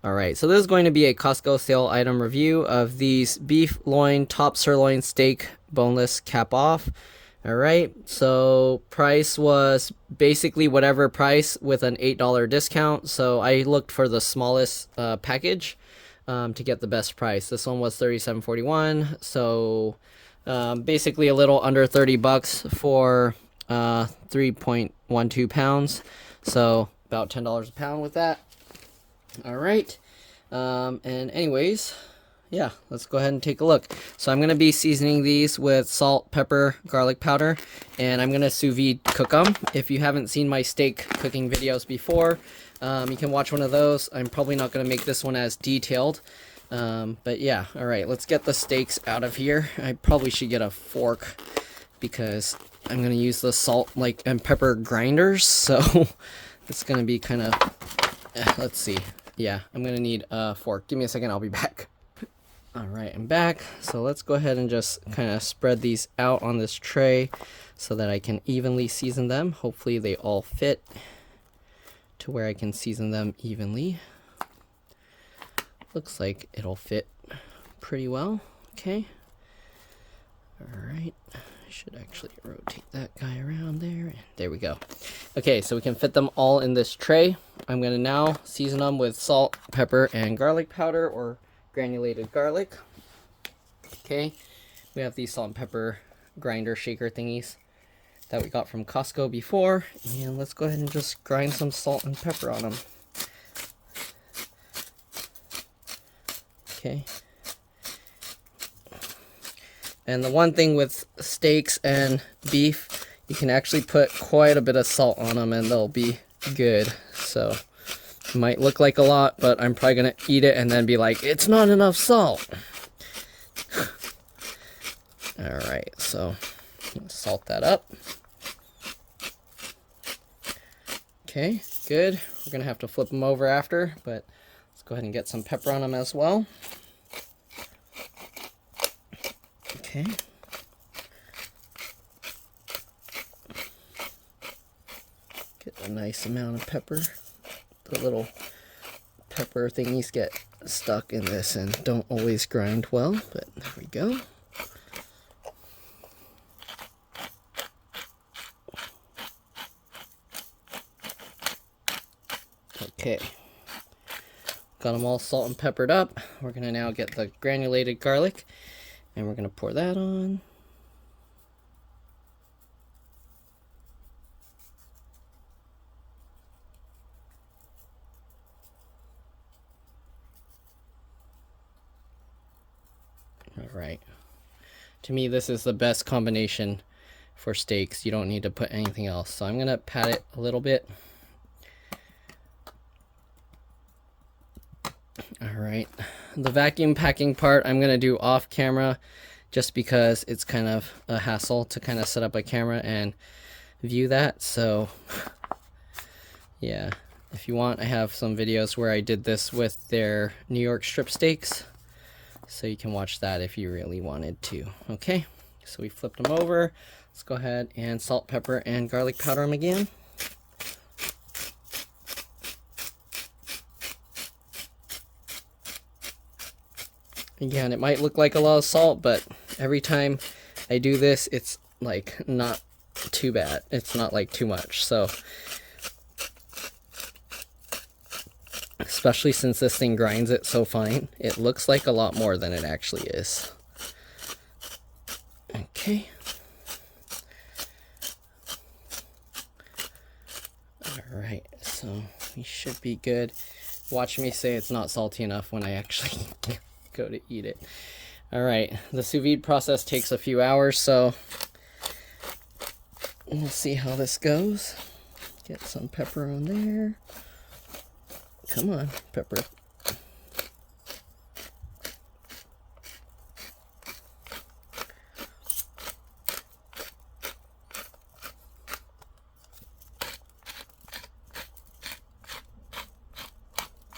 Alright, so this is going to be a Costco sale item review of these beef loin top sirloin steak boneless cap off. Alright, so price was basically whatever price with an $8 discount. So I looked for the smallest package to get the best price. This one was $37.41, so basically a little under 30 bucks for 3.12 pounds. So about $10 a pound with that. All right, and anyways, yeah, let's go ahead and take a look. So I'm gonna be seasoning these with salt, pepper, garlic powder, and I'm gonna sous vide cook them. If you haven't seen my steak cooking videos before, you can watch one of those. I'm probably not gonna make this one as detailed, but yeah. All right, let's get the steaks out of here. I probably should get a fork because I'm gonna use the salt and pepper grinders, so it's gonna be kind of let's see. Yeah, I'm gonna need a fork. Give me a second, I'll be back. All right, I'm back. So let's go ahead and just kind of spread these out on this tray so that I can evenly season them. Hopefully they all fit to where I can season them evenly. Looks like it'll fit pretty well. Okay. All right. I should actually rotate that guy around there. There we go. Okay, so we can fit them all in this tray. I'm going to now season them with salt, pepper, and garlic powder or granulated garlic. Okay, we have these salt and pepper grinder shaker thingies that we got from Costco before. And let's go ahead and just grind some salt and pepper on them. Okay. And the one thing with steaks and beef, you can actually put quite a bit of salt on them and they'll be good. So it might look like a lot, but I'm probably going to eat it and then be like, it's not enough salt. All right, so salt that up. Okay, good. We're going to have to flip them over after, but let's go ahead and get some pepper on them as well. Okay. Get a nice amount of pepper. The little pepper thingies get stuck in this and don't always grind well, but there we go. Okay. Got them all salt and peppered up. We're going to now get the granulated garlic. And we're going to pour that on. All right. To me, this is the best combination for steaks. You don't need to put anything else. So I'm going to pat it a little bit. All right, the vacuum packing part I'm going to do off camera just because it's kind of a hassle to kind of set up a camera and view that. So yeah, if you want, I have some videos where I did this with their New York strip steaks, so you can watch that if you really wanted to. Okay, so we flipped them over. Let's go ahead and salt, pepper, and garlic powder them again. Again, it might look like a lot of salt, but every time I do this, it's like not too bad. It's not like too much. So, especially since this thing grinds it so fine, it looks like a lot more than it actually is. Okay. All right, so we should be good. Watch me say it's not salty enough when I actually go to eat it. All right, the sous vide process takes a few hours, so we'll see how this goes. Get some pepper on there. Come on, pepper.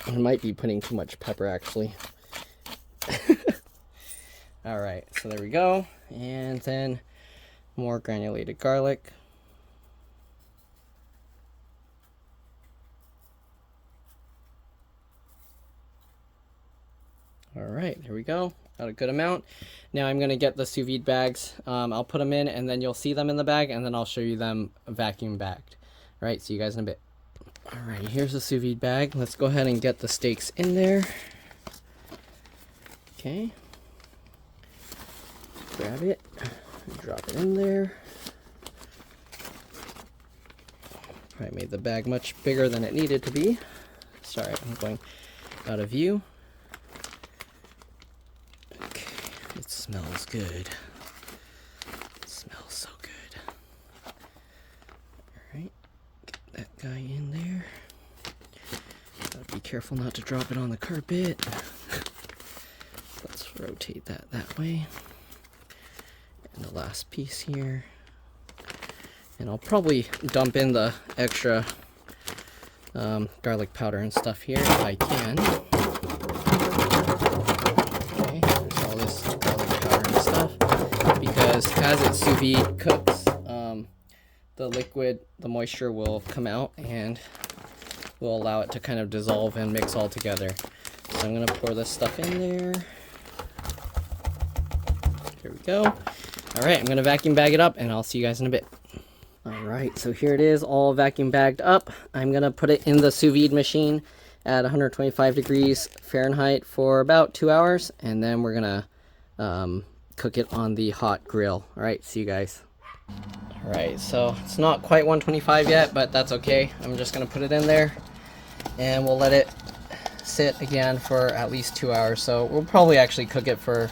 I might be putting too much pepper actually. All right, so there we go. And then more granulated garlic. All right, here we go. Got a good amount. Now I'm gonna get the sous vide bags. I'll put them in, and then you'll see them in the bag, and then I'll show you them vacuum bagged. All right, see you guys in a bit. All right, here's the sous vide bag. Let's go ahead and get the steaks in there. Okay. Grab it, drop it in there. I made the bag much bigger than it needed to be. Sorry, I'm going out of view. Okay, it smells good. It smells so good. Alright, get that guy in there. Gotta be careful not to drop it on the carpet. Let's rotate that way. And the last piece here. And I'll probably dump in the extra garlic powder and stuff here if I can. Okay, there's all this garlic powder and stuff. Because as it sous vide cooks, the liquid, the moisture will come out and will allow it to kind of dissolve and mix all together. So I'm going to pour this stuff in there. Here we go. Alright, I'm going to vacuum bag it up and I'll see you guys in a bit. Alright, so here it is all vacuum bagged up. I'm going to put it in the sous vide machine at 125 degrees Fahrenheit for about 2 hours. And then we're going to cook it on the hot grill. Alright, see you guys. Alright, so it's not quite 125 yet, but that's okay. I'm just going to put it in there. And we'll let it sit again for at least 2 hours. So we'll probably actually cook it for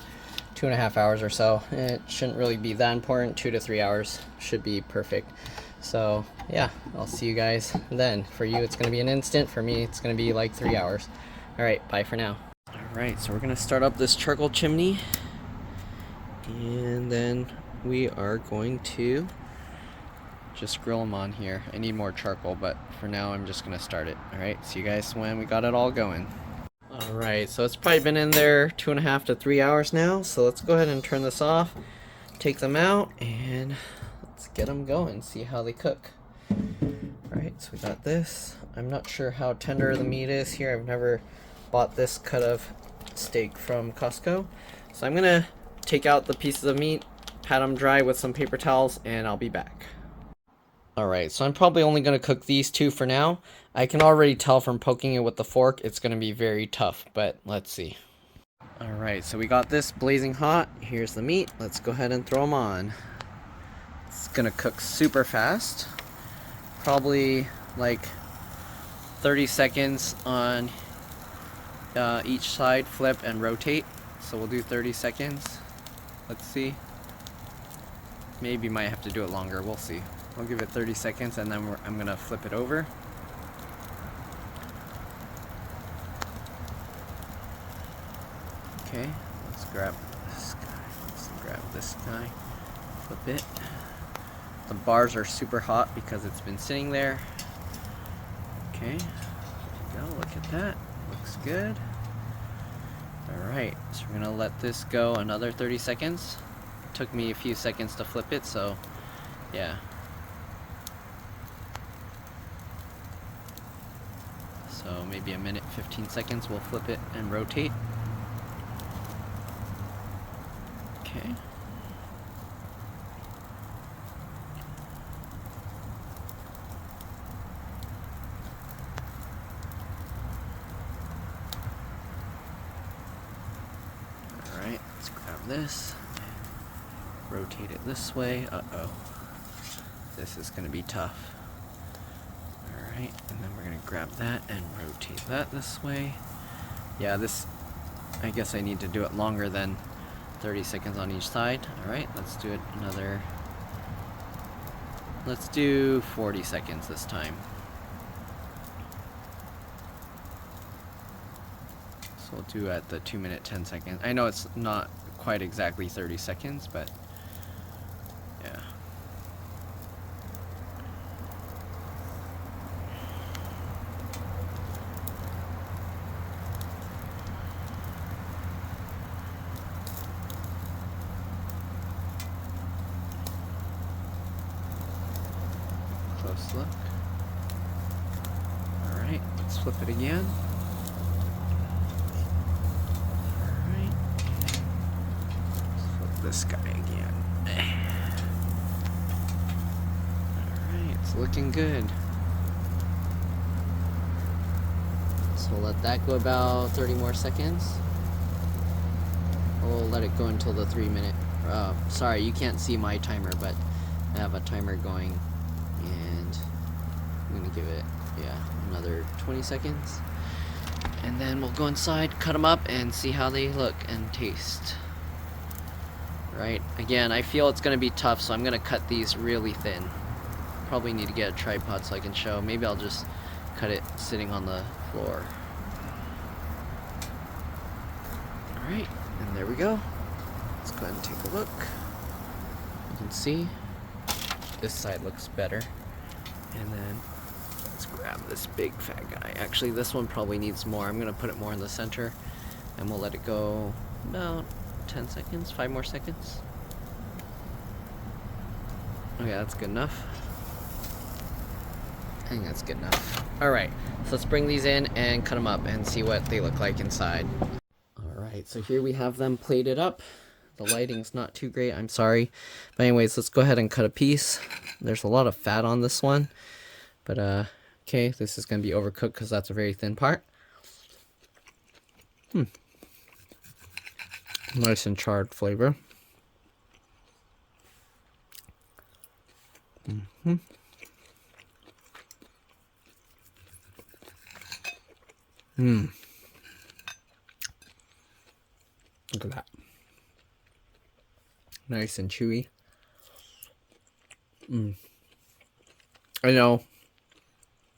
2.5 hours or so. It shouldn't really be that important. 2 to 3 hours should be perfect. So yeah, I'll see you guys then. For you it's going to be an instant. For me it's going to be like 3 hours. Alright, bye for now. Alright, so we're going to start up this charcoal chimney. And then we are going to just grill them on here. I need more charcoal, but for now I'm just going to start it. Alright, see you guys when we got it all going. Alright, so it's probably been in there 2.5 to 3 hours now, so let's go ahead and turn this off, take them out, and let's get them going, see how they cook. Alright, so we got this. I'm not sure how tender the meat is here. I've never bought this cut of steak from Costco. So I'm going to take out the pieces of meat, pat them dry with some paper towels, and I'll be back. Alright, so I'm probably only going to cook these two for now. I can already tell from poking it with the fork it's going to be very tough, but let's see. Alright, so we got this blazing hot. Here's the meat. Let's go ahead and throw them on. It's going to cook super fast. Probably like 30 seconds on each side, flip and rotate. So we'll do 30 seconds. Let's see. Maybe might have to do it longer. We'll see. I'll give it 30 seconds and then I'm going to flip it over. Okay, let's grab this guy. Let's grab this guy. Flip it. The bars are super hot because it's been sitting there. Okay, there we go. Look at that. Looks good. Alright, so we're going to let this go another 30 seconds. It took me a few seconds to flip it, so yeah. So maybe a minute, 15 seconds, we'll flip it and rotate. Okay. Alright, let's grab this and rotate it this way. Uh-oh. This is going to be tough. Alright, and then we're going to grab that and rotate that this way. Yeah, this, I guess I need to do it longer than 30 seconds on each side. Alright, let's do it another, let's do 40 seconds this time. So we'll do at the 2 minute 10 seconds. I know it's not quite exactly 30 seconds, but yeah. Close look. Alright, let's flip it again. this guy again. Alright, it's looking good. So we'll let that go about 30 more seconds. We'll let it go until the 3-minute. Sorry, you can't see my timer, but I have a timer going, and I'm gonna give it, another 20 seconds. And then we'll go inside, cut them up, and see how they look and taste. Right, again, I feel it's gonna be tough, so I'm gonna cut these really thin. Probably need to get a tripod so I can show. Maybe I'll just cut it sitting on the floor. Alright, and there we go. Let's go ahead and take a look. You can see this side looks better. And then let's grab this big fat guy. Actually, this one probably needs more. I'm gonna put it more in the center, and we'll let it go about 10 seconds, 5 more seconds. Okay, that's good enough. I think that's good enough. Alright, so let's bring these in and cut them up and see what they look like inside. Alright, so here we have them plated up. The lighting's not too great, I'm sorry. But anyways, let's go ahead and cut a piece. There's a lot of fat on this one. But, okay, this is going to be overcooked because that's a very thin part. Nice and charred flavor. Look at that. Nice and chewy. I know.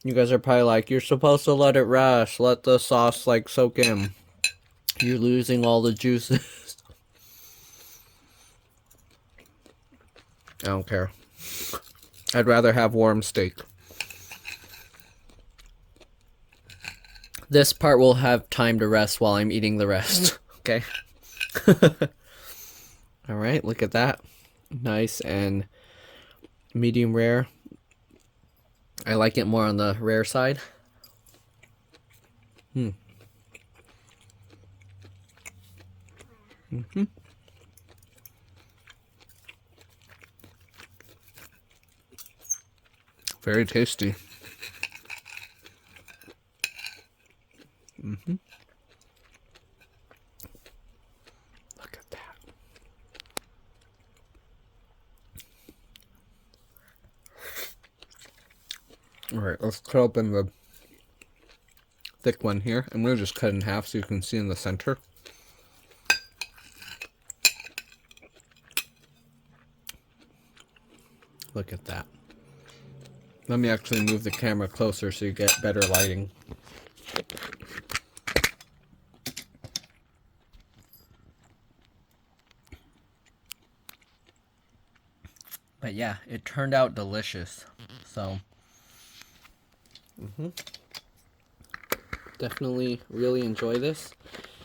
You guys are probably like, you're supposed to let it rest. Let the sauce like soak in. You're losing all the juices. I don't care. I'd rather have warm steak. This part will have time to rest while I'm eating the rest. Okay. Alright, look at that. Nice and medium rare. I like it more on the rare side. Very tasty. Look at that. Alright, let's cut open the thick one here. I'm going to just cut it in half so you can see in the center. Look at that. Let me actually move the camera closer so you get better lighting. But yeah, it turned out delicious. So, definitely really enjoy this.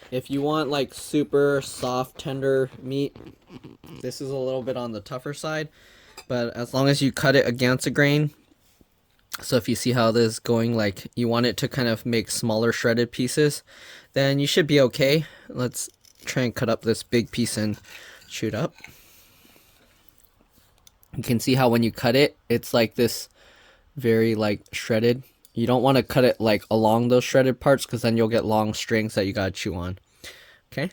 If you want like super soft, tender meat, this is a little bit on the tougher side. But as long as you cut it against the grain, so if you see how this is going, like you want it to kind of make smaller shredded pieces, then you should be okay. Let's try and cut up this big piece and chew it up. You can see how when you cut it, it's like this very like shredded. You don't want to cut it like along those shredded parts because then you'll get long strings that you gotta chew on. Okay?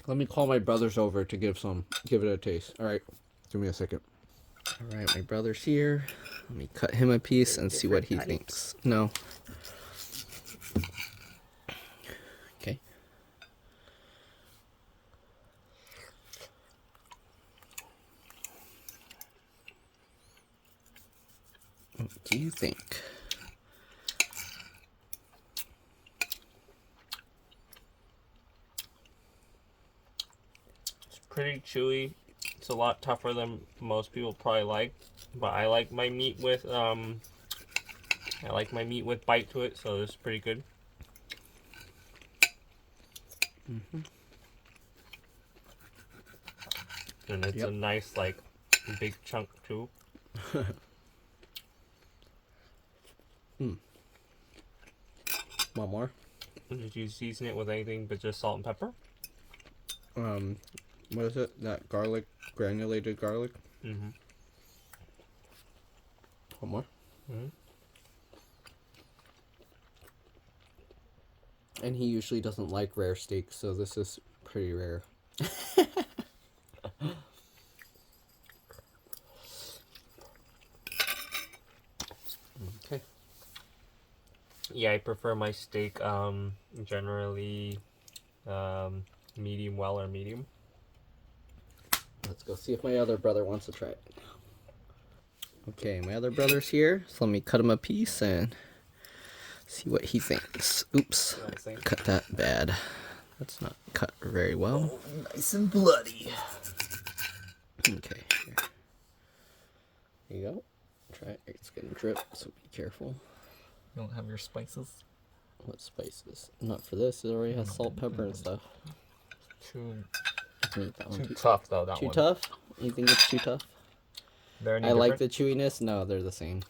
Let me call my brothers over to give it a taste. Alright, give me a second. Alright, my brother's here. Let me cut him a piece and see what he thinks. No. Okay. What do you think? It's pretty chewy. It's a lot tougher than most people probably like, but I like my meat with bite to it, so this is pretty good. And it's a nice like big chunk too. Want more? Did you season it with anything but just salt and pepper? What is it? That garlic, granulated garlic? Mm-hmm. One more? Mm-hmm. And he usually doesn't like rare steaks, so this is pretty rare. Okay. Yeah, I prefer my steak generally medium well or medium. Let's go see if my other brother wants to try it. Okay, my other brother's here, so let me cut him a piece and see what he thinks. Oops, cut that bad. That's not cut very well. Oh, nice and bloody. Okay, here. There you go. Try it. It's gonna drip, so be careful. You don't have your spices? What spices? Not for this. It already has salt, pepper, and stuff. Too Too tough though. That too one. tough? You think it's too tough? They're any I like different? the chewiness. No, they're the same.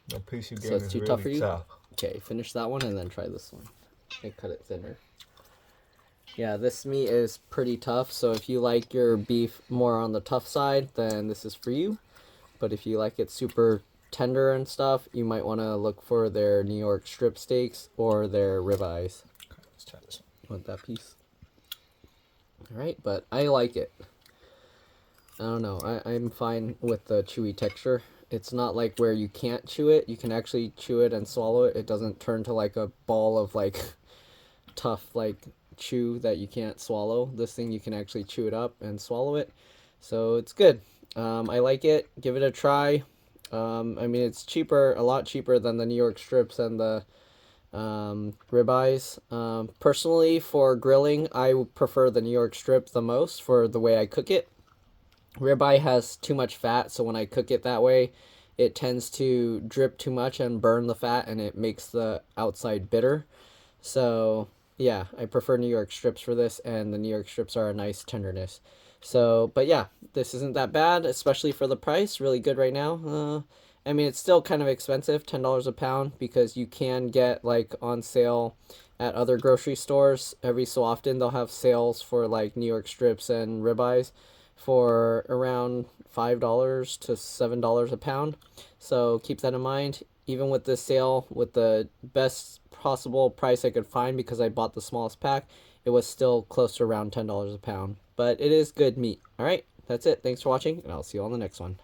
The piece you So gave it's is too really tough for you? tough. Okay, finish that one and then try this one. And cut it thinner. Yeah, this meat is pretty tough, so if you like your beef more on the tough side, then this is for you. But if you like it super tender and stuff, you might want to look for their New York strip steaks or their ribeyes. Okay, let's try this Want that piece? Alright, but I like it. I don't know, I'm fine with the chewy texture. It's not like where you can't chew it. You can actually chew it and swallow it. It doesn't turn to like a ball of like tough like chew that you can't swallow. This thing you can actually chew it up and swallow it. So it's good. I like it. Give it a try. I mean, it's cheaper, a lot cheaper than the New York strips and the ribeyes. Personally, for grilling, I prefer the New York strip the most for the way I cook it. Ribeye has too much fat, so when I cook it that way, it tends to drip too much and burn the fat, and it makes the outside bitter. So yeah, I prefer New York strips for this, and the New York strips are a nice tenderness. So, but yeah, this isn't that bad, especially for the price. Really good right now. I mean, it's still kind of expensive, $10 a pound, because you can get like on sale at other grocery stores. Every so often they'll have sales for like New York strips and ribeyes for around $5 to $7 a pound. So keep that in mind. Even with this sale, with the best possible price I could find, because I bought the smallest pack, it was still close to around $10 a pound. But it is good meat. All right, that's it. Thanks for watching, and I'll see you on the next one.